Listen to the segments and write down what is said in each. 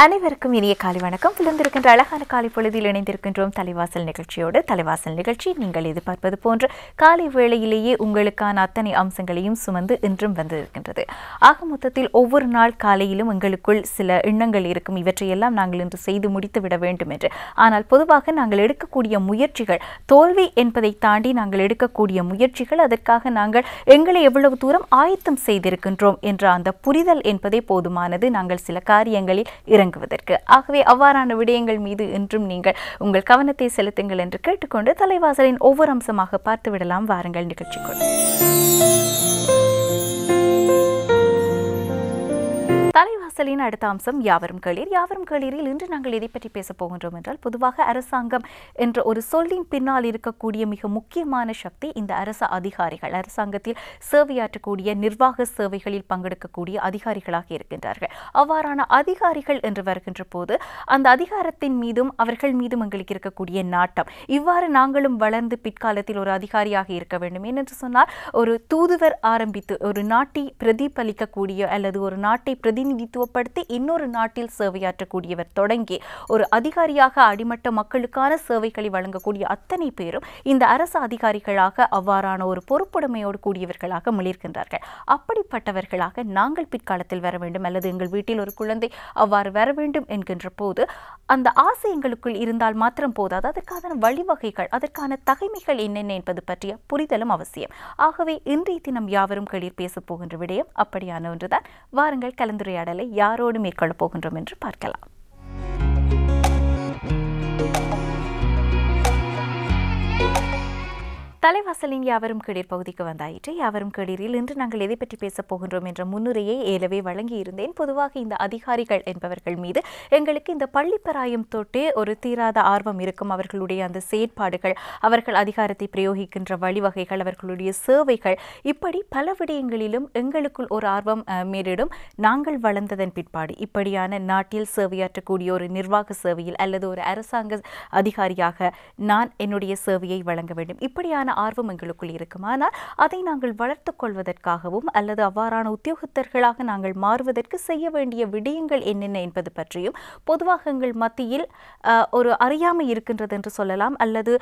அனைவருக்கும் இனிய காலை வணக்கம். புலந்திருக்கின்ற அழகான காலை பொழுதில் இணைந்திருக்கின்றோம் தலைவாசல் நிகழ்ச்சியோடு. தலைவாசல் நிகழ்ச்சி நீங்கள் எதிர்பார்ப்பது போன்ற காலை வேளையிலேயே உங்களுக்கான அத்தனை அம்சங்களையும் சுமந்து இன்றும் வந்திருக்கின்றது. ஆக மொத்தத்தில் ஒவ்வொரு நாள் காலையிலும் எங்களுக்குள் சில எண்ணங்கள் இருக்கும், இவற்றையெல்லாம் நாங்கள் இன்று செய்து முடித்து விட வேண்டும் என்று. ஆனால் பொதுவாக நாங்கள் எடுக்கக்கூடிய முயற்சிகள் தோல்வி என்பதை தாண்டி நாங்கள் எடுக்கக்கூடிய முயற்சிகள், அதற்காக நாங்கள் எங்களை எவ்வளவு தூரம் ஆயத்தம் செய்திருக்கின்றோம் என்ற அந்த புரிதல் என்பதே போதுமானது நாங்கள் சில காரியங்களில் இறங்குவதற்கு. ஆகவே அவ்வாறான விடயங்கள் மீது இன்றும் நீங்கள் உங்கள் கவனத்தை செலுத்துங்கள் என்று கேட்டுக்கொண்டு தலைவாசலின் ஒவ்வொரு அம்சமாக பார்த்து விடலாம். வாருங்கள் நிகழ்ச்சிக்குள். தலைவாசலின் அடுத்த அம்சம் யாவரும் கேளீர். யாவரும் கேளீரில் இன்று நாங்கள் எதை பற்றி பேச போகின்றோம் என்றால், பொதுவாக அரசாங்கம் என்ற ஒரு சொல்லின் பின்னால் இருக்கக்கூடிய மிக முக்கியமான சக்தி இந்த அரச அதிகாரிகள், அரசாங்கத்தில் சேவையாற்றக்கூடிய நிர்வாக சேவைகளில் பங்கெடுக்கக்கூடிய அதிகாரிகளாக இருக்கின்றார்கள். அவ்வாறான அதிகாரிகள் என்று வருகின்ற போது அந்த அதிகாரத்தின் மீதும் அவர்கள் மீதும் எங்களுக்கு இருக்கக்கூடிய நாட்டம், இவ்வாறு நாங்களும் வளர்ந்து பிற்காலத்தில் ஒரு அதிகாரியாக இருக்க வேண்டும். ஏனென்று சொன்னால், ஒரு தூதுவர் ஆரம்பித்து ஒரு நாட்டை பிரதிபலிக்கக்கூடிய அல்லது ஒரு நாட்டை பிரதிநிதித்துவப்படுத்தி இன்னொரு நாட்டில் சேவையாற்றக்கூடியவர் தொடங்கி ஒரு அதிகாரியாக அடிமட்ட மக்களுக்கான சேவைகளை வழங்கக்கூடிய அத்தனை பேரும் இந்த அரசு அதிகாரிகளாக அவ்வாறான ஒரு பொறுப்புடைமையோடு கூடியவர்களாக மிளிர்கின்றார்கள். அப்படிப்பட்டவர்களாக நாங்கள் பிற்காலத்தில் வர வேண்டும், அல்லது எங்கள் வீட்டில் ஒரு குழந்தை அவ்வாறு வர வேண்டும் என்கின்ற போது அந்த ஆசை எங்களுக்குள் இருந்தால் மாத்திரம் போதாது, அதற்கான வழிவகைகள், அதற்கான தகைமைகள் என்னென்ன என்பது பற்றிய புரிதலும் அவசியம். ஆகவே இன்றைய தினம் யாவரும் கேளீர் பேச போகின்ற விடயம் அப்படியான ஒன்றுதான். வாருங்கள் கலந்துரையாடலை யாரோடு மேற்கொள்ளப் போகின்றோம் என்று பார்க்கலாம். தலைவாசலின் யாவரும் கேளீர் பகுதிக்கு வந்தாயிற்று. யாவரும் கேளீரில் இன்று நாங்கள் எதை பற்றி பேசப் போகின்றோம் என்ற முன்னுரையை ஏலவே வழங்கியிருந்தேன். பொதுவாக இந்த அதிகாரிகள் என்பவர்கள் மீது எங்களுக்கு இந்த பள்ளிப்பராயம் தொட்டே ஒரு தீராத ஆர்வம் இருக்கும். அவர்களுடைய அந்த செயற்பாடுகள், அவர்கள் அதிகாரத்தை பிரயோகிக்கின்ற வழிவகைகள், அவர்களுடைய சேவைகள், இப்படி பல விடயங்களிலும் எங்களுக்குள் ஒரு ஆர்வம் மேலிடும். நாங்கள் வளர்ந்ததன் பிற்பாடு இப்படியான நாட்டில் சேவையாற்றக்கூடிய ஒரு நிர்வாக சேவையில் அல்லது ஒரு அரசாங்க அதிகாரியாக நான் என்னுடைய சேவையை வழங்க வேண்டும், இப்படியான ஆர்வம் எங்களுக்குள் இருக்கும். ஆனால் அதை நாங்கள் வளர்த்து கொள்வதற்காகவும் அல்லது அவ்வாறான உத்தியோகத்தர்களாக நாங்கள் மாறுவதற்கு செய்ய வேண்டிய விடயங்கள் என்னென்ன என்பது பற்றியும் பொதுவாக எங்கள் மத்தியில் ஒரு அறியாமை இருக்கின்றது என்று சொல்லலாம். அல்லது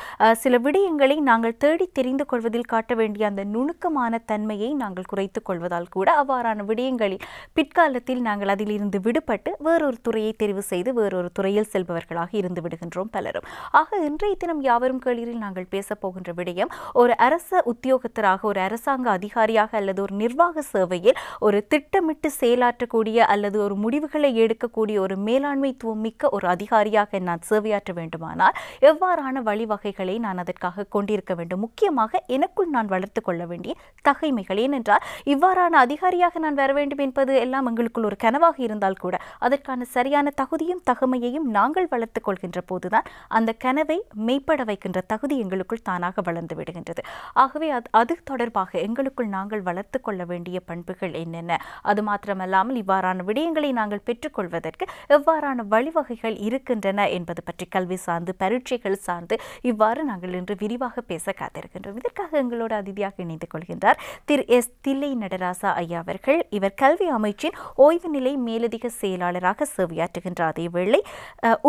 சில விடயங்களை நாங்கள் தேடி தெரிந்து கொள்வதில் காட்ட வேண்டிய அந்த நுணுக்கமான தன்மையை நாங்கள் குறைத்து கொள்வதால் கூட அவ்வாறான விடயங்களில் பிற்காலத்தில் நாங்கள் அதிலிருந்து விடுபட்டு வேறொரு துறையை தெரிவு செய்து வேறொரு துறையில் செல்பவர்களாக இருந்து விடுகின்றோம் பலரும். ஆக இன்றைய தினம் யாவரும் கேளீரில் நாங்கள் பேச போகின்ற விடயம், ஒரு அரச உத்தியோகத்தராக, ஒரு அரசாங்க அதிகாரியாக அல்லது ஒரு நிர்வாக சேவையில் ஒரு திட்டமிட்டு செயலாற்றக்கூடிய அல்லது ஒரு முடிவுகளை எடுக்கக்கூடிய ஒரு மேலாண்மைத்துவம் மிக்க ஒரு அதிகாரியாக நான் சேவையாற்ற வேண்டுமானால் எவ்வாறான வழிவகைகளை நான் அதற்காக கொண்டிருக்க வேண்டும், முக்கியமாக எனக்குள் நான் வளர்த்து கொள்ள வேண்டிய தகைமைகள். ஏனென்றால் இவ்வாறான அதிகாரியாக நான் வர வேண்டும் என்பது எல்லாம் எங்களுக்குள் ஒரு கனவாக இருந்தால் கூட அதற்கான சரியான தகுதியும் தகமையையும் நாங்கள் வளர்த்துக் கொள்கின்ற போதுதான் அந்த கனவை மெய்ப்பட வைக்கின்ற தகுதி எங்களுக்குள் தானாக வளர்ந்து விடுகின்றது. ஆகவே அது தொடர்பாக எங்களுக்குள் நாங்கள் வளர்த்து கொள்ள வேண்டிய பண்புகள் என்னென்ன, அது மாத்திரமல்லாமல் இவ்வாறான விடயங்களை நாங்கள் பெற்றுக்கொள்வதற்கு எவ்வாறான வழிவகைகள் இருக்கின்றன என்பது பற்றி கல்வி சார்ந்து, பரீட்சைகள் சார்ந்து இவ்வாறு நாங்கள் இன்று விரிவாக பேச காத்திருக்கின்றோம். இதற்காக எங்களோட அதிதியாக இணைந்து கொள்கின்றார் திரு எஸ். தில்லை நடராசா ஐயா அவர்கள். இவர் கல்வி அமைச்சின் ஓய்வு நிலை மேலதிக செயலாளராக சேவையாற்றுகின்ற அதேவேளை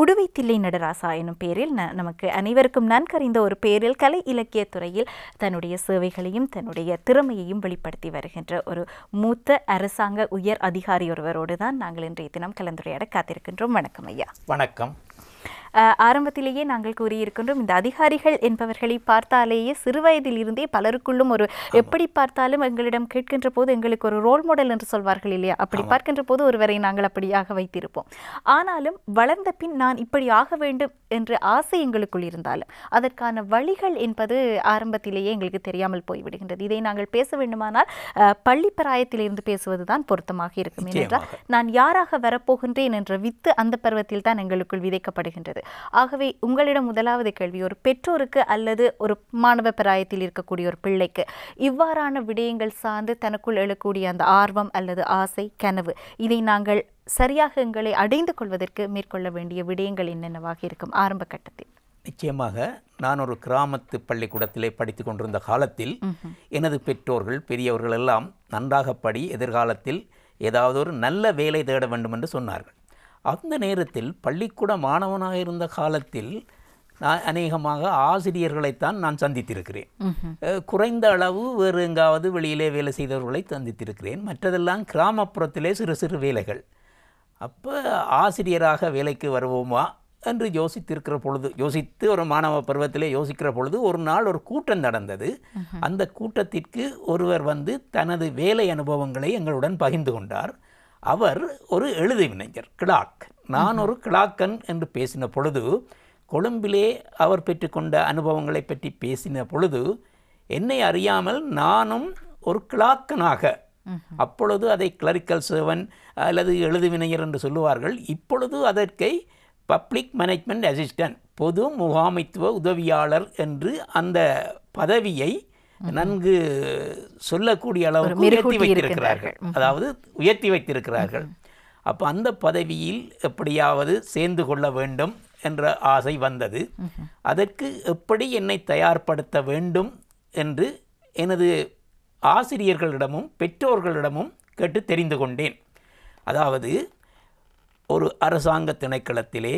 உடுவை தில்லை நடராசா எனும் பெயரில் நமக்கு அனைவருக்கும் நன்கறிந்த ஒரு பெயரில் கலை இலக்கிய துறையில் தன்னுடைய சேவைகளையும் தன்னுடைய திறமையையும் வெளிப்படுத்தி வருகின்ற ஒரு மூத்த அரசாங்க உயர் அதிகாரி ஒருவரோடு தான் நாங்கள் இன்றைய தினம் கலந்துரையாட காத்திருக்கின்றோம். வணக்கம் ஐயா. வணக்கம். ஆரம்பத்திலேயே நாங்கள் கூறியிருக்கின்றோம், இந்த அதிகாரிகள் என்பவர்களை பார்த்தாலேயே சிறுவயதில் இருந்தே பலருக்குள்ளும் ஒரு எப்படி பார்த்தாலும் எங்களிடம் கேட்கின்ற போது எங்களுக்கு ஒரு ரோல் மாடல் என்று சொல்வார்கள் இல்லையா, அப்படி பார்க்கின்ற போது ஒருவரை நாங்கள் அப்படியாக வைத்திருப்போம். ஆனாலும் வளர்ந்த பின் நான் இப்படி ஆக வேண்டும் என்ற ஆசை எங்களுக்குள் இருந்தாலும் அதற்கான வழிகள் என்பது ஆரம்பத்திலேயே எங்களுக்கு தெரியாமல் போய்விடுகின்றது. இதை நாங்கள் பேச வேண்டுமானால் பள்ளி பிராயத்திலிருந்து பேசுவதுதான் பொருத்தமாக இருக்கும். ஏனென்றால் நான் யாராக வரப்போகின்றேன் என்ற வித்து அந்த பருவத்தில் தான் எங்களுக்குள் விதைக்கப்படுகின்றது. ஆகவே உங்களிடம் முதலாவது கேள்வி, ஒரு பெற்றோருக்கு அல்லது ஒரு மாணவ பிராயத்தில் இருக்கக்கூடிய ஒரு பிள்ளைக்கு இவ்வாறான விடயங்கள் சார்ந்து தனக்குள் எழக்கூடிய அந்த ஆர்வம் அல்லது ஆசை, கனவு, இதை நாங்கள் சரியாக எங்களை அடைந்து கொள்வதற்கு மேற்கொள்ள வேண்டிய விடயங்கள் என்னென்னவாக இருக்கும் ஆரம்ப கட்டத்தில்? நிச்சயமாக நான் ஒரு கிராமத்து பள்ளிக்கூடத்திலே படித்து கொண்டிருந்த காலத்தில் எனது பெற்றோர்கள், பெரியவர்கள் எல்லாம் நன்றாக படி, எதிர்காலத்தில் ஏதாவது ஒரு நல்ல வேலை தேட வேண்டும் என்று சொன்னார்கள். அந்த நேரத்தில் பள்ளிக்கூட மாணவனாக இருந்த காலத்தில் நான் அநேகமாக ஆசிரியர்களைத்தான் நான் சந்தித்திருக்கிறேன். குறைந்த அளவு வேறு எங்காவது வெளியிலே வேலை செய்தவர்களை சந்தித்திருக்கிறேன். மற்றதெல்லாம் கிராமப்புறத்திலே சிறு சிறு வேலைகள். அப்போ ஆசிரியராக வேலைக்கு வருவோமா என்று யோசித்து ஒரு மாணவ பருவத்திலே யோசிக்கிற பொழுது ஒரு நாள் ஒரு கூட்டம் நடந்தது. அந்த கூட்டத்திற்கு ஒருவர் வந்து தனது வேலை அனுபவங்களை எங்களுடன் பகிர்ந்து கொண்டார். அவர் ஒரு எழுதுவினைஞர், கிளாக். நான் ஒரு கிளாக்கன் என்று பேசின பொழுது, கொழும்பிலே அவர் பெற்றுக்கொண்ட அனுபவங்களை பற்றி பேசின பொழுது, என்னை அறியாமல் நானும் ஒரு கிளாக்கனாக, அப்பொழுது அதை கிளரிக்கல் சேவன் அல்லது எழுதுவினைஞர் என்று சொல்லுவார்கள், இப்பொழுது அதற்கை பப்ளிக் மேனேஜ்மெண்ட் அசிஸ்டன்ட், பொது முகாமைத்துவ உதவியாளர் என்று அந்த பதவியை நன்கு சொல்லக்கூடிய அளவுக்கு உயர்த்தி வைத்திருக்கிறார்கள். அதாவது உயர்த்தி வைத்திருக்கிறார்கள். அப்போ அந்த பதவியில் எப்படியாவது சேர்ந்து கொள்ள வேண்டும் என்ற ஆசை வந்தது. அதற்கு எப்படி என்னை தயார்படுத்த வேண்டும் என்று எனது ஆசிரியர்களிடமும் பெற்றோர்களிடமும் கேட்டு தெரிந்து கொண்டேன். அதாவது ஒரு அரசாங்க திணைக்களத்திலே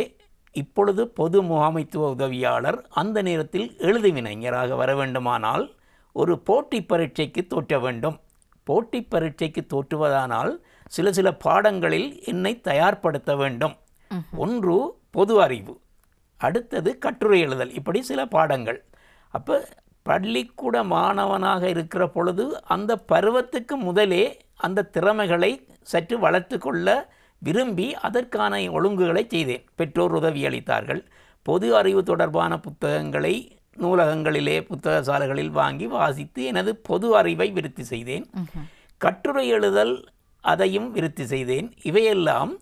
இப்பொழுது பொது முகாமைத்துவ உதவியாளர், அந்த நேரத்தில் எழுதுவினைஞராக வர வேண்டுமானால் ஒரு போட்டி பரீட்சைக்கு தோற்ற வேண்டும். போட்டி பரீட்சைக்கு தோற்றுவதானால் சில பாடங்களில் என்னை தயார்படுத்த வேண்டும். ஒன்று பொது அறிவு, அடுத்தது கட்டுரை எழுதல், இப்படி சில பாடங்கள். அப்போ பள்ளிக்கூட மாணவனாக இருக்கிற பொழுது அந்த பருவத்துக்கு முதலே அந்த திறமைகளை சற்று வளர்த்து கொள்ள விரும்பி அதற்கான ஒழுங்குகளை செய்தேன். பெற்றோர் உதவி அளித்தார்கள். பொது அறிவு தொடர்பான புத்தகங்களை நூலகங்களிலே புத்தக சாலைகளில் வாங்கி வாசித்து எனது பொது அறிவை விருத்தி செய்தேன். கட்டுரை எழுதல் அதையும் விருத்தி செய்தேன். இவையெல்லாம்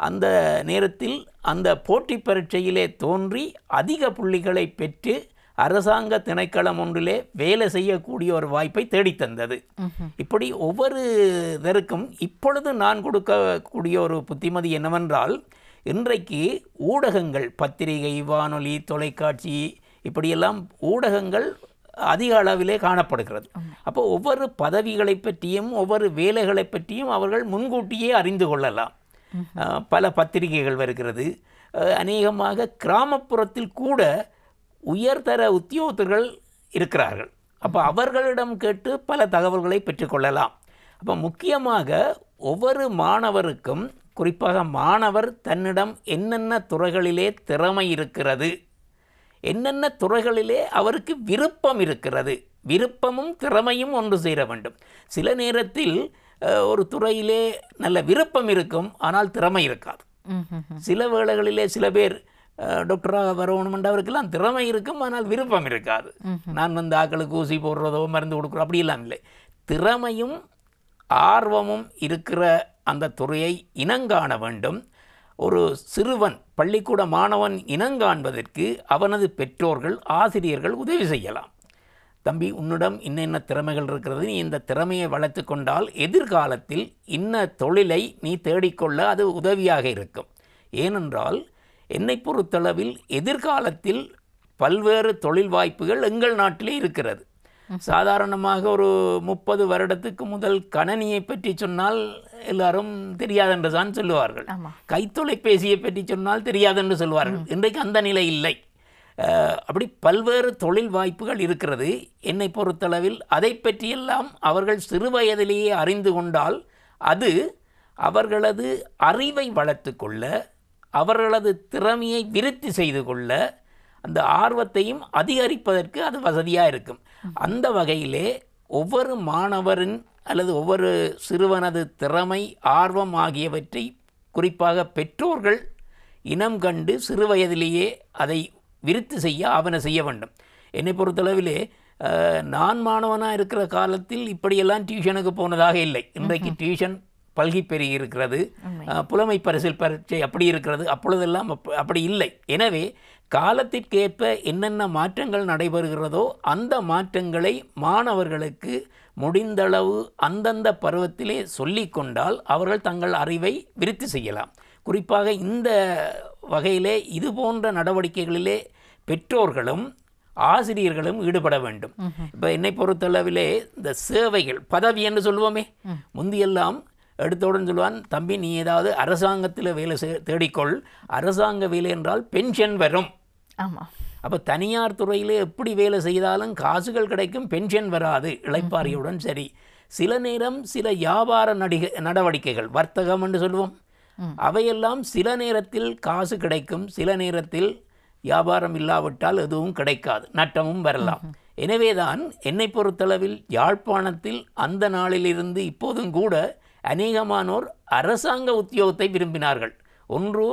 அந்த நேரத்தில் அந்த போட்டி பரீட்சையிலே தோன்றி அதிக புள்ளிகளை பெற்று அரசாங்க திணைக்களம் ஒன்றிலே வேலை செய்யக்கூடிய ஒரு வாய்ப்பை தேடித்தந்தது. இப்படி ஒவ்வொரு இதற்கும் இப்பொழுது நான் கொடுக்கக்கூடிய ஒரு புத்திமதி என்னவென்றால், இன்றைக்கு ஊடகங்கள், பத்திரிகை, வானொலி, தொலைக்காட்சி, இப்படியெல்லாம் ஊடகங்கள் அதிக அளவிலே காணப்படுகிறது. அப்போ ஒவ்வொரு பதவிகளை பற்றியும் ஒவ்வொரு வேலைகளை பற்றியும் அவர்கள் முன்கூட்டியே அறிந்து கொள்ளலாம். பல பத்திரிகைகள் வருகிறது. அநேகமாக கிராமப்புறத்தில் கூட உயர்தர உத்தியோகத்தர்கள் இருக்கிறார்கள். அப்போ அவர்களிடம் கேட்டு பல தகவல்களை பெற்றுக்கொள்ளலாம். அப்போ முக்கியமாக ஒவ்வொரு மாணவருக்கும், குறிப்பாக மாணவர் தன்னிடம் என்னென்ன துறைகளிலே திறமை இருக்கிறது, என்னென்ன துறைகளிலே அவருக்கு விருப்பம் இருக்கிறது, விருப்பமும் திறமையும் ஒன்று சேர வேண்டும். சில நேரத்தில் ஒரு துறையிலே நல்ல விருப்பம் இருக்கும், ஆனால் திறமை இருக்காது. சில வேளைகளிலே சில பேர் டாக்டராக வரணுமென்று அவருக்கெல்லாம் திறமை இருக்கும், ஆனால் விருப்பம் இருக்காது. நான் வந்து ஆக்களுக்கு ஊசி போடுறதோ மருந்து கொடுக்குறோம் அப்படியெல்லாம் இல்லை. திறமையும் ஆர்வமும் இருக்கிற அந்த துறையை இனங்காண வேண்டும். ஒரு சிறுவன், பள்ளிக்கூட மாணவன் இனங்காண்பதற்கு அவனது பெற்றோர்கள், ஆசிரியர்கள் உதவி செய்யலாம். தம்பி, உன்னிடம் இன்னென்ன திறமைகள் இருக்கிறது, நீ இந்த திறமையை வளர்த்து கொண்டால் எதிர்காலத்தில் இன்ன தொழிலை நீ தேடிக்கொள்ள அது உதவியாக இருக்கும். ஏனென்றால் என்னை பொறுத்தளவில் எதிர்காலத்தில் பல்வேறு தொழில் வாய்ப்புகள் எங்கள் நாட்டிலே இருக்கிறது. சாதாரணமாக ஒரு 30 வருடத்துக்கு முதல் கணனியை பற்றி சொன்னால் எல்லாரும் தெரியாதென்று தான் சொல்லுவார்கள். கைத்தொலைபேசியை பற்றி சொன்னால் தெரியாதென்று சொல்வார்கள். இன்றைக்கு அந்த நிலை இல்லை. அப்படி பல்வேறு தொழில் வாய்ப்புகள் இருக்கிறது. என்னை பொறுத்தளவில் அதை பற்றியெல்லாம் அவர்கள் சிறு வயதிலேயே அறிந்து கொண்டால் அது அவர்களது அறிவை வளர்த்து கொள்ள, அவர்களது திறமையை விருத்தி செய்து கொள்ள, அந்த ஆர்வத்தையும் அதிகரிப்பதற்கு அது வசதியாக இருக்கும். அந்த வகையிலே ஒவ்வொரு மாணவரின் அல்லது ஒவ்வொரு சிறுவனது திறமை, ஆர்வம் ஆகியவற்றை குறிப்பாக பெற்றோர்கள் இனம் கண்டு சிறு வயதிலேயே அதை விருத்தி செய்ய ஆவண செய்ய வேண்டும். என்னை பொறுத்தளவிலே நான் மாணவனாக இருக்கிற காலத்தில் இப்படியெல்லாம் டியூஷனுக்கு போனதாக இல்லை. இன்றைக்கு டியூஷன் பல்கி பெருகி இருக்கிறது. புலமை பரிசில் பரீட்சை அப்படி இருக்கிறது. அப்பொழுதெல்லாம் அப்படி இல்லை. எனவே காலத்திற்கேற்ப என்னென்ன மாற்றங்கள் நடைபெறுகிறதோ அந்த மாற்றங்களை மாணவர்களுக்கு முடிந்தளவு அந்தந்த பருவத்திலே சொல்லிக்கொண்டால் அவர்கள் தங்கள் அறிவை விருத்தி செய்யலாம். குறிப்பாக இந்த வகையிலே இது போன்ற நடவடிக்கைகளிலே பெற்றோர்களும் ஆசிரியர்களும் ஈடுபட வேண்டும். இப்போ என்னை பொறுத்தளவிலே இந்த சேவைகள், பதவி என்று சொல்லுவோமே, முந்தியெல்லாம் எடுத்தவுடன் சொல்லுவான், தம்பி நீ ஏதாவது அரசாங்கத்தில் வேலை தேடிக்கொள், அரசாங்க வேலை என்றால் பென்ஷன் வரும். ஆமாம். அப்போ தனியார் துறையில் எப்படி வேலை செய்தாலும் காசுகள் கிடைக்கும், பென்ஷன் வராது, இளைப்பாறியுடன் சரி. சில நேரம் சில வியாபார நடவடிக்கைகள், வர்த்தகம் என்று சொல்லுவோம், அவையெல்லாம் சில நேரத்தில் காசு கிடைக்கும், சில நேரத்தில் வியாபாரம் இல்லாவிட்டால் எதுவும் கிடைக்காது, நட்டமும் வரலாம். எனவேதான் என்னை பொறுத்தளவில் யாழ்ப்பாணத்தில் அந்த நாளிலிருந்து இப்போதும் கூட அநேகமானோர் அரசாங்க உத்தியோகத்தை விரும்பினார்கள். ஒன்று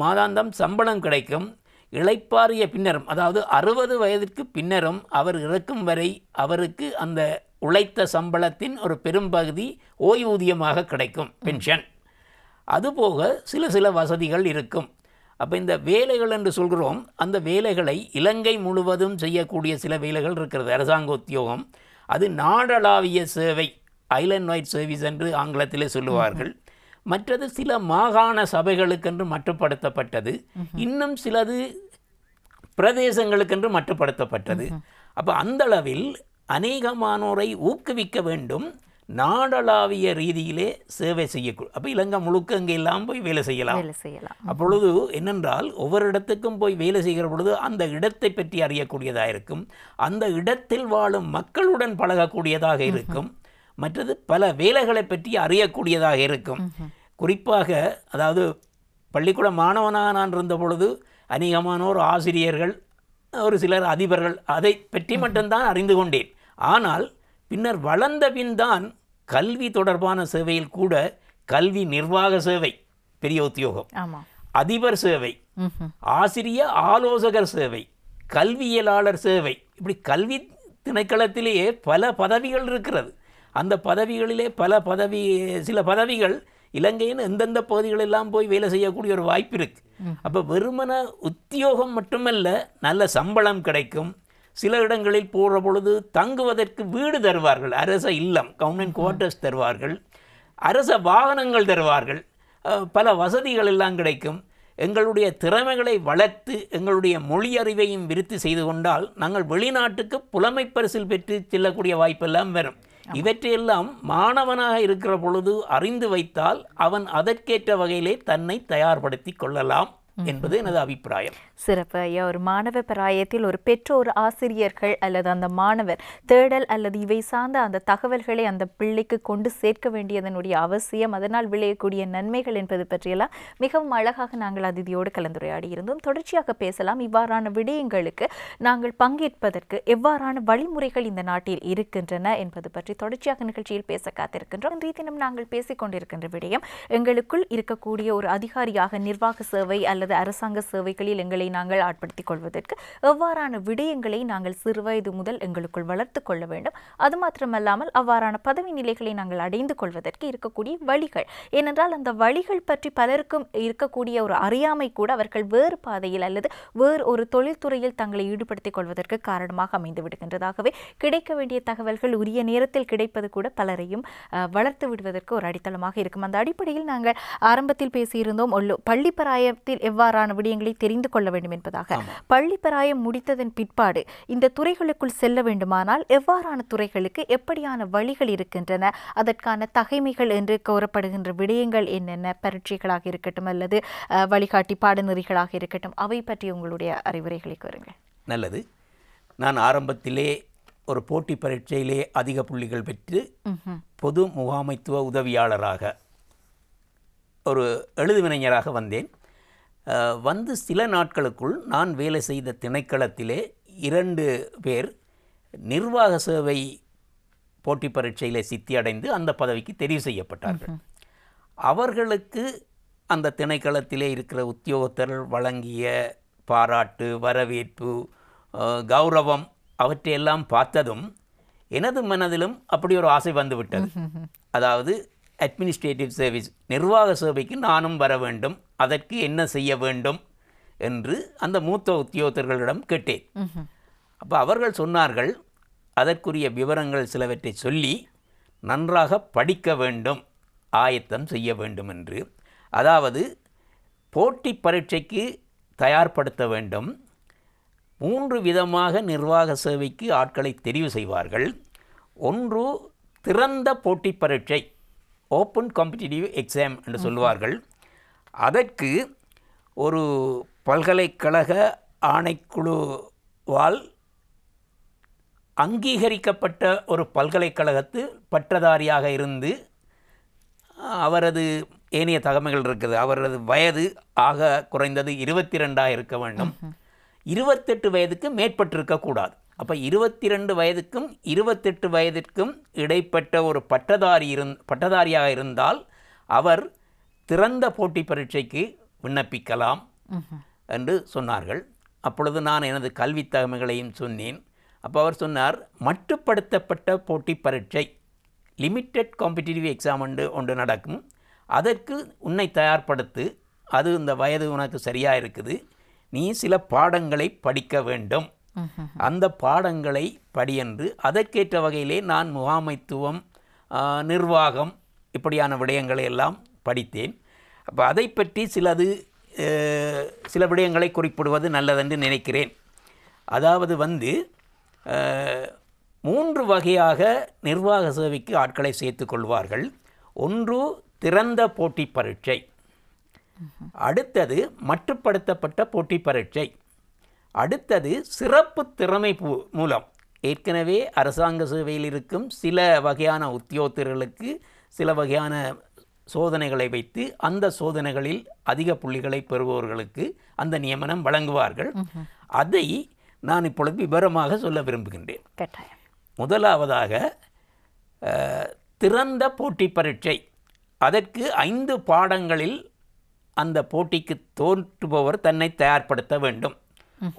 மாதாந்தம் சம்பளம் கிடைக்கும், இளைப்பாறிய பின்னரும், அதாவது 60 வயதிற்கு பின்னரும் அவர் இறக்கும் வரை அவருக்கு அந்த உழைத்த சம்பளத்தின் ஒரு பெரும்பகுதி ஓய்வூதியமாக கிடைக்கும், பென்ஷன். அதுபோக சில வசதிகள் இருக்கும். அப்போ இந்த வேலைகள் என்று சொல்கிறோம், அந்த வேலைகளை இலங்கை முழுவதும் செய்யக்கூடிய சில வேலைகள் இருக்கிறது. அரசாங்க உத்தியோகம் அது நாடளாவிய சேவை, ஐலண்ட் வைட் சர்வீஸ் என்று ஆங்கிலத்திலே சொல்லுவார்கள். மற்றது சில மாகாண சபைகளுக்கென்று மட்டுப்படுத்தப்பட்டது, இன்னும் சிலது பிரதேசங்களுக்கென்று மட்டுப்படுத்தப்பட்டது. அப்போ அந்தளவில் அநேகமானோரை ஊக்குவிக்க வேண்டும், நாடளாவிய ரீதியிலே சேவை செய்யக்கூடும். அப்போ இலங்கை முழுக்க அங்கே எல்லாம் போய் வேலை செய்யலாம். அப்பொழுது என்னென்றால் ஒவ்வொரு இடத்துக்கும் போய் வேலை செய்கிற பொழுது அந்த இடத்தை பற்றி அறியக்கூடியதாக இருக்கும், அந்த இடத்தில் வாழும் மக்களுடன் பழகக்கூடியதாக இருக்கும், மற்றது பல வேலைகளை பற்றி அறியக்கூடியதாக இருக்கும். குறிப்பாக அதாவது பள்ளிக்கூட மாணவனாக நான் இருந்த பொழுது அநேகமானோர் ஆசிரியர்கள், ஒரு சிலர் அதிபர்கள், அதை பற்றி மட்டும்தான் அறிந்து கொண்டேன். ஆனால் பின்னர் வளர்ந்த பின் தான் கல்வி தொடர்பான சேவையில் கூட கல்வி நிர்வாக சேவை பெரிய உத்தியோகம், அதிபர் சேவை, ஆசிரிய ஆலோசகர் சேவை, கல்வியலாளர் சேவை, இப்படி கல்வி திணைக்களத்திலேயே பல பதவிகள் இருக்கிறது. அந்த பதவிகளிலே சில பதவிகள் இலங்கையின் எந்தெந்த பகுதிகளெல்லாம் போய் வேலை செய்யக்கூடிய ஒரு வாய்ப்பு இருக்குது. அப்போ வெறுமன உத்தியோகம் மட்டுமல்ல, நல்ல சம்பளம் கிடைக்கும். சில இடங்களில் போகிற பொழுது தங்குவதற்கு வீடு தருவார்கள், அரச இல்லம், கவர்மெண்ட் குவார்ட்டர்ஸ் தருவார்கள், அரச வாகனங்கள் தருவார்கள், பல வசதிகள் எல்லாம் கிடைக்கும். எங்களுடைய திறமைகளை வளர்த்து எங்களுடைய மொழி அறிவையும் விருத்தி செய்து கொண்டால் நாங்கள் வெளிநாட்டுக்கு புலமை பரிசில் பெற்று செல்லக்கூடிய வாய்ப்பெல்லாம் வரும். இவற்றையெல்லாம் மாணவனாக இருக்கிற பொழுது அறிந்து வைத்தால் அவன் அதற்கேற்ற வகையிலே தன்னை தயார்படுத்தி கொள்ளலாம் என்பது எனது அபிப்பிராயம். சிறப்பு ஐயா. ஒரு மாணவ பிராயத்தில் ஒரு பெற்றோர், ஆசிரியர்கள் அல்லது அந்த மாணவர் தேடல் அல்லது இவை சார்ந்த அந்த தகவல்களை அந்த பிள்ளைக்கு கொண்டு சேர்க்க வேண்டியதனுடைய அவசியம், அதனால் விளையக்கூடிய நன்மைகள் என்பது பற்றியெல்லாம் மிகவும் அழகாக நாங்கள் அதிதியோடு கலந்துரையாடி இருந்தோம். தொடர்ச்சியாக பேசலாம். இவ்வாறான விடயங்களுக்கு நாங்கள் பங்கேற்பதற்கு எவ்வாறான வழிமுறைகள் இந்த நாட்டில் இருக்கின்றன என்பது பற்றி தொடர்ச்சியாக நிகழ்ச்சியில் பேச காத்திருக்கின்றோம். இன்றைய தினம் நாங்கள் பேசிக்கொண்டிருக்கின்ற விடயம், எங்களுக்குள் இருக்கக்கூடிய ஒரு அதிகாரியாக நிர்வாக சேவை அல்லது அரசாங்க சேவைகளில் எங்களை நாங்கள் ஆட்படுத்திக் கொள்வதற்கு எவ்வாறான விடயங்களை நாங்கள் சிறுவயது முதல் எங்களுக்குள் வளர்த்து கொள்ள வேண்டும். அது மாத்திரமல்லாமல் அவ்வாறான பதவி நிலைகளை நாங்கள் அடைந்து கொள்வதற்கு இருக்கக்கூடிய வழிகள், ஏனென்றால் அந்த வழிகள் பற்றி பலருக்கும் இருக்கக்கூடிய ஒரு அறியாமை கூட அவர்கள் வேறு பாதையில் அல்லது வேறு ஒரு தொழில்துறையில் தங்களை ஈடுபடுத்திக் கொள்வதற்கு காரணமாக அமைந்து விடுகின்றதாகவே கிடைக்க வேண்டிய தகவல்கள் உரிய நேரத்தில் கிடைப்பது கூட பலரையும் வளர்த்து விடுவதற்கு ஒரு அடித்தளமாக இருக்கும். அந்த அடிப்படையில் நாங்கள் ஆரம்பத்தில் பேசியிருந்தோம், பள்ளி பராயத்தில் எவ்வாறான விடயங்களை தெரிந்து கொள்ள வேண்டும் என்பதாக. பள்ளி பராயம் முடித்ததன் பிற்பாடு இந்த துறைகளுக்குள் செல்ல வேண்டுமானால் எவ்வாறான துறைகளுக்கு எப்படியான வழிகள் இருக்கின்றன, அதற்கான தகைமைகள் என்று கோரப்படுகின்ற விடயங்கள் என்னென்ன, பரீட்சைகளாக இருக்கட்டும் அல்லது வழிகாட்டி பாடநெறிகளாக இருக்கட்டும், அவை பற்றி உங்களுடைய அறிவுரைகளை கூறுங்கள். நல்லது. நான் ஆரம்பத்திலே ஒரு போட்டி பரீட்சையிலே அதிக புள்ளிகள் பெற்று பொது முகாமைத்துவ உதவியாளராக ஒரு எழுதுவினைஞராக வந்தேன். வந்து சில நாட்களுக்குள் நான் வேலை செய்த திணைக்களத்திலே 2 பேர் நிர்வாக சேவை போட்டி பரீட்சையிலே சித்தி அடைந்து அந்த பதவிக்கு தெரிவு செய்யப்பட்டார்கள். அவர்களுக்கு அந்த திணைக்களத்திலே இருக்கிற உத்தியோகத்தர்கள் வழங்கிய பாராட்டு, வரவேற்பு, கௌரவம் அவற்றையெல்லாம் பார்த்ததும் எனது மனதிலும் அப்படி ஒரு ஆசை வந்துவிட்டது. அதாவது அட்மினிஸ்ட்ரேட்டிவ் சர்வீஸ், நிர்வாக சேவைக்கு நானும் வர வேண்டும், அதற்கு என்ன செய்ய வேண்டும் என்று அந்த மூத்த உத்தியோகத்தர்களிடம் கேட்டேன். அப்போ அவர்கள் சொன்னார்கள், அதற்குரிய விவரங்கள் சிலவற்றை சொல்லி நன்றாக படிக்க வேண்டும், ஆயத்தம் செய்ய வேண்டும் என்று. அதாவது போட்டி பரீட்சைக்கு தயார்படுத்த வேண்டும். 3 விதமாக நிர்வாக சேவைக்கு ஆட்களை தெரிவு செய்வார்கள். ஒன்று திறந்த போட்டி பரீட்சை, ஓப்பன் காம்படிட்டிவ் எக்ஸாம் என்று சொல்லுவார்கள். அதற்கு ஒரு பல்கலைக்கழக ஆணைக்குழுவால் அங்கீகரிக்கப்பட்ட ஒரு பல்கலைக்கழகத்து பட்டதாரியாக இருந்து அவரது ஏனைய தகமைகள் இருக்குது. அவரது வயது ஆக குறைந்தது 22 இருக்க வேண்டும். 28 வயதுக்கு மேற்பட்டிருக்கக்கூடாது. அப்போ 22 வயதுக்கும் 28 வயதிற்கும் இடைப்பட்ட ஒரு பட்டதாரியாக இருந்தால் அவர் திறந்த போட்டி பரீட்சைக்கு விண்ணப்பிக்கலாம் என்று சொன்னார்கள். அப்பொழுது நான் எனது கல்வி தகமைகளையும் சொன்னேன். அப்போ அவர் சொன்னார், மட்டுப்படுத்தப்பட்ட போட்டி பரீட்சை லிமிட்டட் காம்படிட்டிவ் எக்ஸாம் ஒன்று நடக்கும், அதற்கு உன்னை தயார்படுத்து, அது இந்த வயது உனக்கு சரியாக இருக்குது, நீ சில பாடங்களை படிக்க வேண்டும், அந்த பாடங்களை படி என்று அதற்கேற்ற வகையிலே நான் முகாமைத்துவம், நிர்வாகம் இப்படியான விடயங்களை எல்லாம் படித்தேன். அப்போ அதை பற்றி சில விடயங்களை குறிப்பிடுவது நல்லதென்று நினைக்கிறேன். அதாவது 3 வகையாக நிர்வாக சேவைக்கு ஆட்களை சேர்த்துக் கொள்வார்கள். ஒன்று திறந்த போட்டி பரீட்சை, அடுத்தது மட்டுப்படுத்தப்பட்ட போட்டி பரீட்சை, அடுத்தது சிறப்பு திறமை மூலம் ஏற்கனவே அரசாங்க சேவையில் இருக்கும் சில வகையான உத்தியோகத்தர்களுக்கு சில வகையான சோதனைகளை வைத்து அந்த சோதனைகளில் அதிக புள்ளிகளை பெறுபவர்களுக்கு அந்த நியமனம் வழங்குவார்கள். அதை நான் இப்பொழுது விவரமாக சொல்ல விரும்புகின்றேன். முதலாவதாக திறந்த போட்டி பரீட்சை. அதற்கு 5 பாடங்களில் அந்த போட்டிக்கு தோற்றுபவர் தன்னை தயார்படுத்த வேண்டும்.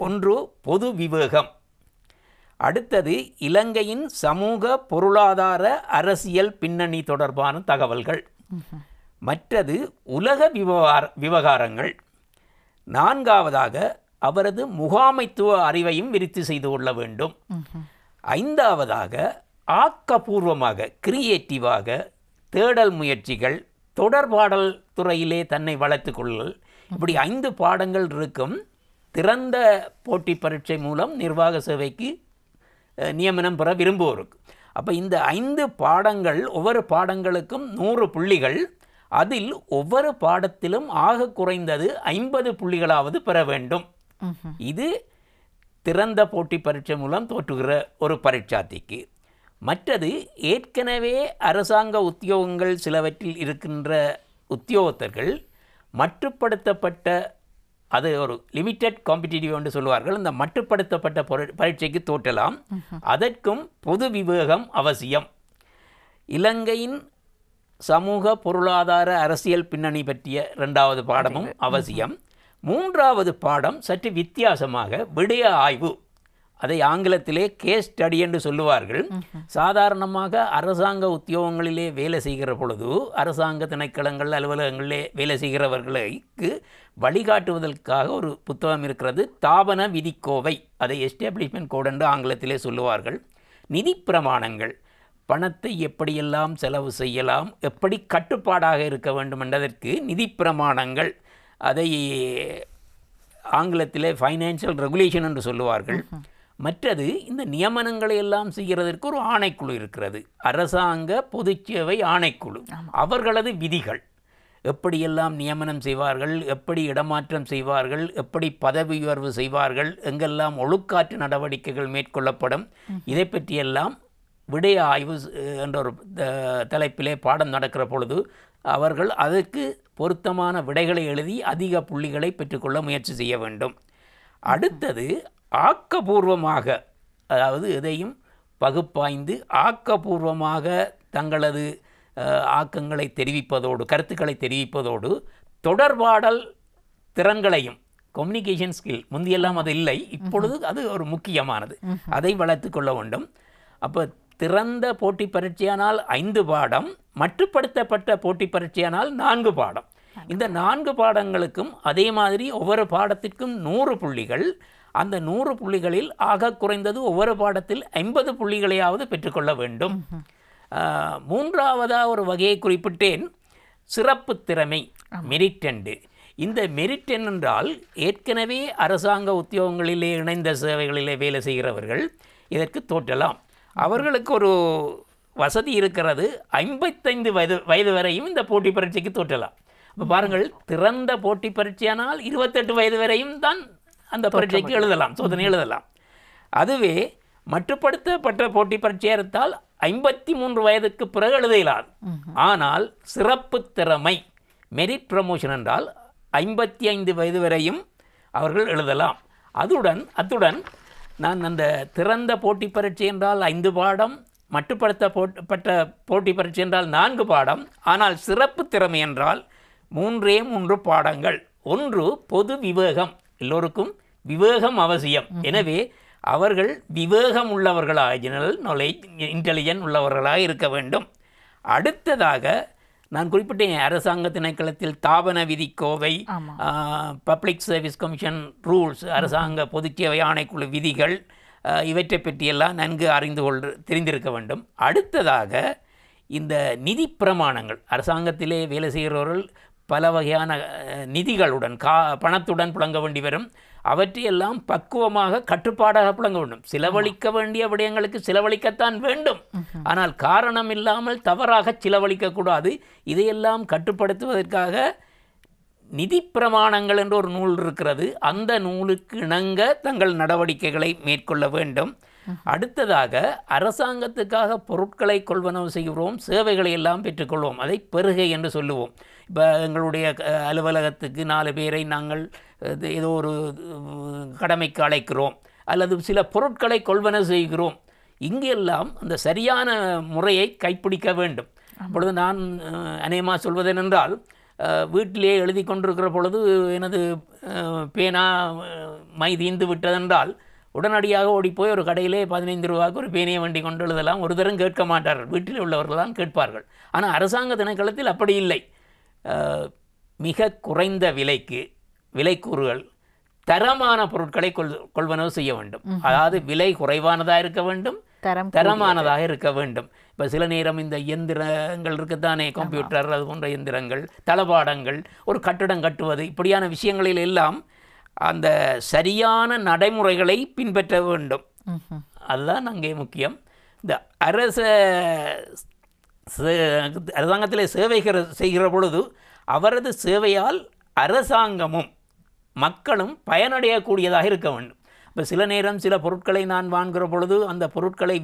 ஒன்று பொது விவேகம், அடுத்தது இலங்கையின் சமூக பொருளாதார அரசியல் பின்னணி தொடர்பான தகவல்கள், மற்றது உலக விவகாரங்கள், 4வதாக அவரது முகாமைத்துவ அறிவையும் விருத்தி செய்து கொள்ள வேண்டும், 5வதாக ஆக்கப்பூர்வமாக கிரியேட்டிவாக தேடல் முயற்சிகள், தொடர்பாடல் துறையிலே தன்னை வளர்த்து கொள்ளல், இப்படி 5 பாடங்கள் இருக்கும். திறந்த போட்டி பரீட்சை மூலம் நிர்வாக சேவைக்கு நியமனம் பெற விரும்புவோருக்கு. அப்போ இந்த 5 பாடங்கள், ஒவ்வொரு பாடங்களுக்கும் 100 புள்ளிகள், அதில் ஒவ்வொரு பாடத்திலும் ஆக குறைந்தது 50 புள்ளிகளாவது பெற வேண்டும். இது திறந்த போட்டி பரீட்சை மூலம் தோற்றுகிற ஒரு பரீட்சார்த்திக்கு. மற்றது ஏற்கனவே அரசாங்க உத்தியோகங்கள் சிலவற்றில் இருக்கின்ற உத்தியோகத்தர்கள் மட்டுப்படுத்தப்பட்ட, அது ஒரு லிமிட்டட் காம்படிட்டிவ் என்று சொல்லுவார்கள், அந்த மட்டுப்படுத்தப்பட்ட பரீட்சைக்கு தோற்றலாம். அதற்கும் பொது விவேகம் அவசியம். இலங்கையின் சமூக பொருளாதார அரசியல் பின்னணி பற்றிய 2வது பாடமும் அவசியம். 3வது பாடம் சற்று வித்தியாசமாக விடய ஆய்வு, அதை ஆங்கிலத்திலே கேஸ் ஸ்டடி என்று சொல்லுவார்கள். சாதாரணமாக அரசாங்க உத்தியோகங்களிலே வேலை செய்கிற பொழுது, அரசாங்க திணைக்களங்கள் அலுவலகங்களிலே வேலை செய்கிறவர்களுக்கு வழிகாட்டுவதற்காக ஒரு புத்தகம் இருக்கிறது, தாபன விதிக்கோவை, அதை எஸ்டாப்ளிஷ்மெண்ட் கோட் என்று ஆங்கிலத்திலே சொல்லுவார்கள். நிதி பிரமாணங்கள், பணத்தை எப்படியெல்லாம் செலவு செய்யலாம், எப்படி கட்டுப்பாடாக இருக்க வேண்டும் என்பதற்கு நிதி பிரமாணங்கள், அதை ஆங்கிலத்திலே ஃபைனான்சியல் ரெகுலேஷன் என்று சொல்லுவார்கள். மற்றது இந்த நியமனங்களை எல்லாம் செய்கிறதற்கு ஒரு ஆணைக்குழு இருக்கிறது, அரசாங்க பொதுச்சேவை ஆணைக்குழு. அவர்களது விதிகள், எப்படியெல்லாம் நியமனம் செய்வார்கள், எப்படி இடமாற்றம் செய்வார்கள், எப்படி பதவி உயர்வு செய்வார்கள், எங்கெல்லாம் ஒழுக்காற்று நடவடிக்கைகள் மேற்கொள்ளப்படும், இதை பற்றியெல்லாம் விடய ஆய்வு என்ற ஒரு தலைப்பிலே பாடம் நடக்கிற பொழுது அவர்கள் அதற்கு பொருத்தமான விடைகளை எழுதி அதிக புள்ளிகளை பெற்றுக்கொள்ள முயற்சி செய்ய வேண்டும். அடுத்தது ஆக்கப்பூர்வமாக, அதாவது எதையும் பகுப்பாய்ந்து ஆக்கப்பூர்வமாக தங்களது ஆக்கங்களை தெரிவிப்பதோடு, கருத்துக்களை தெரிவிப்பதோடு, தொடர்பாடல் திறன்களையும், கம்யூனிகேஷன் ஸ்கில், முந்தியெல்லாம் அது இல்லை, இப்பொழுது அது ஒரு முக்கியமானது, அதை வளர்த்து கொள்ள வேண்டும். அப்போ திறந்த போட்டி பரீட்சையானால் 5 பாடம், மட்டுப்படுத்தப்பட்ட போட்டி பரீட்சையானால் 4 பாடம். இந்த 4 பாடங்களுக்கும் அதே மாதிரி ஒவ்வொரு பாடத்திற்கும் 100 புள்ளிகள். அந்த 100 புள்ளிகளில் ஆக குறைந்தது ஒவ்வொரு பாடத்தில் 50 புள்ளிகளையாவது பெற்றுக்கொள்ள வேண்டும். 3வதாக ஒரு வகையை குறிப்பிட்டேன், சிறப்பு திறமை, மெரிட். இந்த மெரிட் என்றால் ஏற்கனவே அரசாங்க உத்தியோகங்களிலே இணைந்த சேவைகளிலே வேலை செய்கிறவர்கள் இதற்கு தோற்றலாம். அவர்களுக்கு ஒரு வசதி இருக்கிறது 55 வயது வரையும் இந்த போட்டி பரீட்சைக்கு தோற்றலாம். இப்போ பாருங்கள், திறந்த போட்டி பரீட்சையானால் 28 வயது வரையும் தான் அந்த பரீட்சைக்கு எழுதலாம், சோதனை எழுதலாம். அதுவே மட்டுப்படுத்தப்பட்ட போட்டி பரீட்சையாக இருந்தால் 53 வயதுக்கு பிறகு எழுத இயலாது. ஆனால் சிறப்பு திறமை மெரிட் ப்ரமோஷன் என்றால் 55 வயது வரையும் அவர்கள் எழுதலாம். அத்துடன் நான் அந்த திறந்த போட்டி பரீட்சை என்றால் 5 பாடம், மட்டுப்படுத்தப்பட்ட போட்டி பரீட்சை என்றால் 4 பாடம், ஆனால் சிறப்பு திறமை என்றால் 3 பாடங்கள். ஒன்று பொது விவேகம், எல்லோருக்கும் விவேகம் அவசியம். எனவே அவர்கள் விவேகம் உள்ளவர்களாக, ஜெனரல் நாலேஜ் இன்டெலிஜென்ட் உள்ளவர்களாக இருக்க வேண்டும். அடுத்ததாக நான் குறிப்பிட்டேன், அரசாங்க திணைக்களத்தில் தாபன விதிக்கோவை, பப்ளிக் சர்வீஸ் கமிஷன் ரூல்ஸ், அரசாங்க பொதுச்சேவை ஆணைக்குழு விதிகள், இவற்றை பற்றியெல்லாம் நன்கு தெரிந்திருக்க வேண்டும். அடுத்ததாக இந்த நிதி பிரமாணங்கள், அரசாங்கத்திலே வேலை செய்கிறவர்கள் பல வகையான நிதிகளுடன் பணத்துடன் புழங்க வேண்டி வரும். அவற்றையெல்லாம் பக்குவமாக கட்டுப்பாடாக புழங்க வேண்டும். செலவழிக்க வேண்டிய விடயங்களுக்கு செலவழிக்கத்தான் வேண்டும், ஆனால் காரணம் இல்லாமல் தவறாக செலவழிக்கக்கூடாது. இதையெல்லாம் கட்டுப்படுத்துவதற்காக நிதி பிரமாணங்கள் என்ற ஒரு நூல் இருக்கிறது. அந்த நூலுக்கு இணங்க தங்கள் நடவடிக்கைகளை மேற்கொள்ள வேண்டும். அடுத்ததாக அரசாங்கத்துக்காக பொருட்களை கொள்வனவு செய்கிறோம், சேவைகளை எல்லாம் பெற்றுக்கொள்வோம், அதை பெறுகை என்று சொல்லுவோம். இப்போ எங்களுடைய அலுவலகத்துக்கு 4 பேரை நாங்கள் ஏதோ ஒரு கடமைக்கு அழைக்கிறோம், அல்லது சில பொருட்களை கொள்வனவு செய்கிறோம். இங்கெல்லாம் அந்த சரியான முறையை கைப்பிடிக்க வேண்டும். அப்பொழுது நான் அநேகமாக சொல்வதென்றால், வீட்டிலே எழுதி கொண்டிருக்கிற பொழுது எனது பேனா மை தீர்ந்து விட்டதென்றால் உடனடியாக ஓடிப்போய் ஒரு கடையிலே 15 ரூபாய்க்கு ஒரு பேனையை வண்டி கொண்டு எழுதலாம். ஒரு தரம் கேட்க மாட்டார்கள், வீட்டில் உள்ளவர்கள் தான் கேட்பார்கள். ஆனால் அரசாங்க திணைக்களத்தில் அப்படி இல்லை. மிக குறைந்த விலைக்கூறுகள், தரமான பொருட்களை கொள்வனவு செய்ய வேண்டும். அதாவது விலை குறைவானதாக இருக்க வேண்டும், தரமானதாக இருக்க வேண்டும். இப்போ சில நேரம் இந்த இயந்திரங்கள் இருக்குத்தானே, கம்ப்யூட்டர், அது போன்ற இயந்திரங்கள், தளபாடங்கள், ஒரு கட்டிடம் கட்டுவது, இப்படியான விஷயங்களில் எல்லாம் அந்த சரியான நடைமுறைகளை பின்பற்ற வேண்டும். அதுதான் அங்கே முக்கியம். இந்த அரசாங்கத்திலே சேவை செய்கிற பொழுது அவரது சேவையால் அரசாங்கமும் மக்களும் பயனடையக்கூடியதாக இருக்க வேண்டும். இப்போ சில நேரம் சில பொருட்களை நான் வாங்குகிற பொழுது அந்த பொருட்களை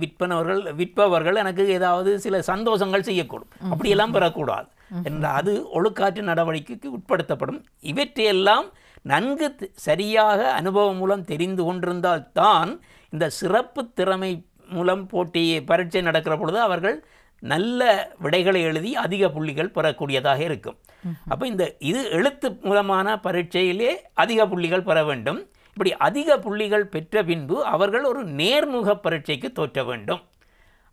விற்பவர்கள் எனக்கு ஏதாவது சில சந்தோஷங்கள் செய்யக்கூடும். அப்படியெல்லாம் பெறக்கூடாது என்ற அது ஒழுக்காற்று நடவடிக்கைக்கு உட்படுத்தப்படும். இவற்றையெல்லாம் நன்கு சரியாக அனுபவம் மூலம் தெரிந்து கொண்டிருந்தால் தான் இந்த சிறப்பு திறமை மூலம் பரீட்சை நடக்கிற பொழுது அவர்கள் நல்ல விடைகளை எழுதி அதிக புள்ளிகள் பெறக்கூடியதாக இருக்கும். அப்போ இது எழுத்து மூலமான பரீட்சையிலே அதிக புள்ளிகள் பெற வேண்டும். இப்படி அதிக புள்ளிகள் பெற்ற பின்பு அவர்கள் ஒரு நேர்முக பரீட்சைக்கு தோற்ற வேண்டும்.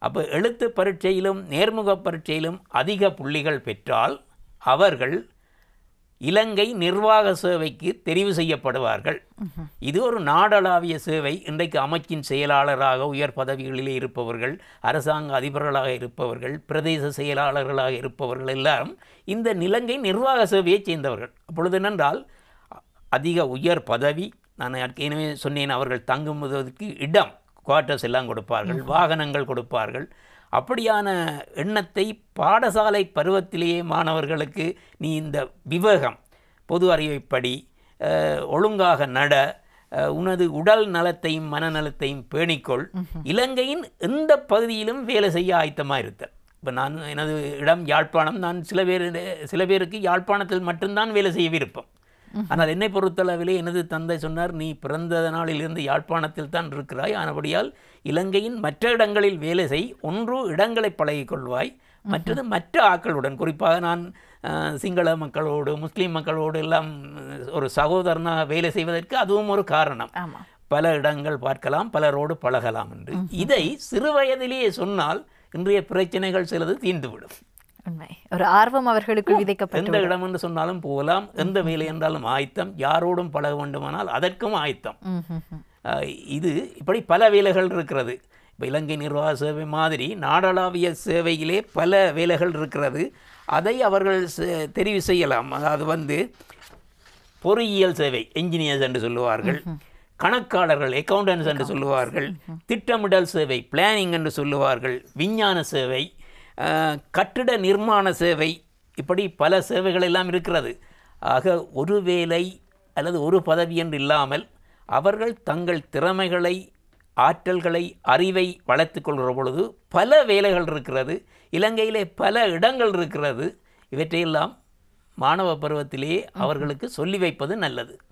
அப்போ எழுத்து பரீட்சையிலும் நேர்முக பரீட்சையிலும் அதிக புள்ளிகள் பெற்றால் அவர்கள் இலங்கை நிர்வாக சேவைக்கு தெரிவு செய்யப்படுவார்கள். இது ஒரு நாடளாவிய சேவை. இன்றைக்கு அமைச்சின் செயலாளராக, உயர் பதவிகளிலே இருப்பவர்கள், அரசாங்க அதிபர்களாக இருப்பவர்கள், பிரதேச செயலாளர்களாக இருப்பவர்கள் எல்லாரும் இந்த இலங்கை நிர்வாக சேவையைச் சேர்ந்தவர்கள். அப்பொழுது என்னென்றால் அதிக உயர் பதவி, நான் ஏற்கனவே சொன்னேன், அவர்கள் தங்குவதற்கு இடம், குவார்ட்டர்ஸ் எல்லாம் கொடுப்பார்கள், வாகனங்கள் கொடுப்பார்கள். அப்படியான எண்ணத்தை பாடசாலை பருவத்திலேயே மாணவர்களுக்கு நீ இந்த விவேகம், பொது அறிவைப்படி, ஒழுங்காக நட, உனது உடல் நலத்தையும் மனநலத்தையும் பேணிக்கொள், இலங்கையின் எந்த பகுதியிலும் வேலை செய்ய ஆயத்தமாக இருத்தல். இப்போ நான் எனது இடம் யாழ்ப்பாணம், நான் சில பேருக்கு யாழ்ப்பாணத்தில் மட்டும்தான் வேலை செய்ய விருப்பம். ஆனால் என்னை பொறுத்தளவிலே எனது தந்தை சொன்னார், நீ பிறந்த நாளிலிருந்து யாழ்ப்பாணத்தில் தான் இருக்கிறாய், ஆனபடியால் இலங்கையின் மற்ற இடங்களில் வேலை செய், ஒன்று இடங்களை பழகிக்கொள்வாய், மற்றது மற்ற ஆக்களுடன், குறிப்பாக நான் சிங்கள மக்களோடு முஸ்லீம் மக்களோடு எல்லாம் ஒரு சகோதரனாக வேலை செய்வதற்கு அதுவும் ஒரு காரணம். பல இடங்கள் பார்க்கலாம், பலரோடு பழகலாம் என்று. இதை சிறு வயதிலேயே சொன்னால் இன்றைய பிரச்சனைகள் சிலது தீர்ந்துவிடும். ஒரு ஆர்வம் அவர்களுக்கு விதைக்கப்படும். எந்த இடம் என்று சொன்னாலும் போகலாம், எந்த வேலை என்றாலும் ஆயத்தம், யாரோடும் பழக வேண்டுமானால் அதற்கும் ஆயத்தம். இது இப்படி பல வேலைகள் இருக்கிறது. இப்போ இலங்கை நிர்வாக சேவை மாதிரி நாடளாவிய சேவையிலே பல வேலைகள் இருக்கிறது. அதை அவர்கள் தெரிவு செய்யலாம். அதாவது பொறியியல் சேவை, என்ஜினியர்ஸ் என்று சொல்லுவார்கள், கணக்காளர்கள் அக்கௌண்டன்ஸ் என்று சொல்லுவார்கள், திட்டமிடல் சேவை பிளானிங் என்று சொல்லுவார்கள், விஞ்ஞான சேவை, கட்டிட நிர்மாண சேவை, இப்படி பல சேவைகள் எல்லாம் இருக்கிறது. ஆக ஒரு வேலை அல்லது ஒரு பதவி என்று இல்லாமல் அவர்கள் தங்கள் திறமைகளை, ஆற்றல்களை, அறிவை வளர்த்துக் கொள்கிற பொழுது பல வேலைகள் இருக்கிறது. இலங்கையிலே பல இடங்கள் இருக்கிறது. இவற்றையெல்லாம் மாணவ பருவத்திலேயே அவர்களுக்கு சொல்லி வைப்பது நல்லது.